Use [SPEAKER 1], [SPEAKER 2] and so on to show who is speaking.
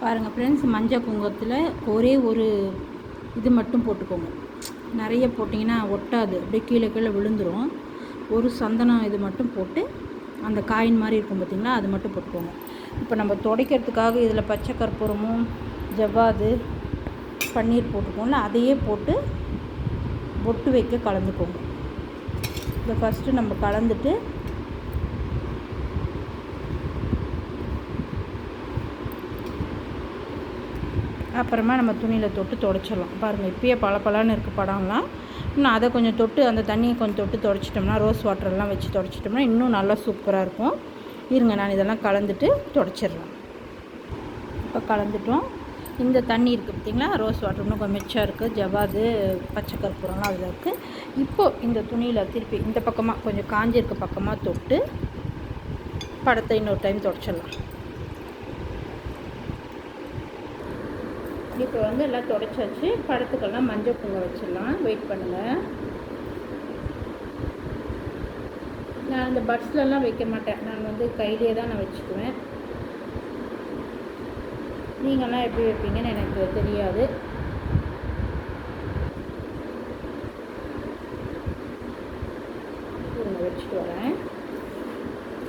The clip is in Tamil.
[SPEAKER 1] பாருங்கள் ஃப்ரெண்ட்ஸ், மஞ்சள் குங்குமத்தில் ஒரே ஒரு இது மட்டும் போட்டுக்கோங்க. நிறைய போட்டிங்கன்னா ஒட்டாது, அப்படியே கீழே கீழே விழுந்துடும். ஒரு சந்தனம் இது மட்டும் போட்டு அந்த காயின் மாதிரி இருக்கும் பார்த்திங்களா, அது மட்டும் போட்டுக்கோங்க. இப்போ நம்ம துடைக்கிறதுக்காக இதில் பச்சை கற்பூரமும் ஜவ்வாது பன்னீர் போட்டுக்கோங்கள, அதையே போட்டு பொட்டு வைக்க கலந்துக்கோங்க. இதை ஃபஸ்ட்டு நம்ம கலந்துட்டு அப்புறமா நம்ம துணியில் தொட்டு துடைச்சிடலாம். பாருங்கள், இப்போயே பளபளன்னு இருக்குது படம்லாம். இன்னும் அதை கொஞ்சம் தொட்டு அந்த தண்ணியை கொஞ்சம் தொட்டு துடைச்சிட்டோம்னா, ரோஸ் வாட்டர்லாம் வச்சு துடைச்சிட்டோம்னா இன்னும் நல்லா சூப்பராக இருக்கும். இருங்க, நான் இதெல்லாம் கலந்துட்டு துடைச்சிடலாம். இப்போ கலந்துட்டோம். இந்த தண்ணி இருக்குது பார்த்திங்களா, ரோஸ் வாட்டர் இன்னும் கொஞ்சம் மிச்சம் இருக்குது, ஜவ்வாது பச்சை கற்பூரம்லாம் அதில் இருக்குது. இப்போது இந்த துணியில் திருப்பி இந்த பக்கமாக கொஞ்சம் காஞ்சிருக்க பக்கமாக தொட்டு படத்தை இன்னொரு டைம் துடைச்சிடலாம். இப்போ எல்லாம் துடைச்சாச்சு. படத்துக்கெல்லாம் மஞ்சள் குங்குமம் வச்சிடலாம். வெயிட் பண்ணுங்கள். நான் இந்த பட்ஸ்லலாம் வைக்க மாட்டேன், நான் கையிலே தான் நான் வச்சுக்குவேன். நீங்கள்லாம் எப்படி வைப்பீங்கன்னு எனக்கு தெரியாது. வச்சுட்டு வரேன்.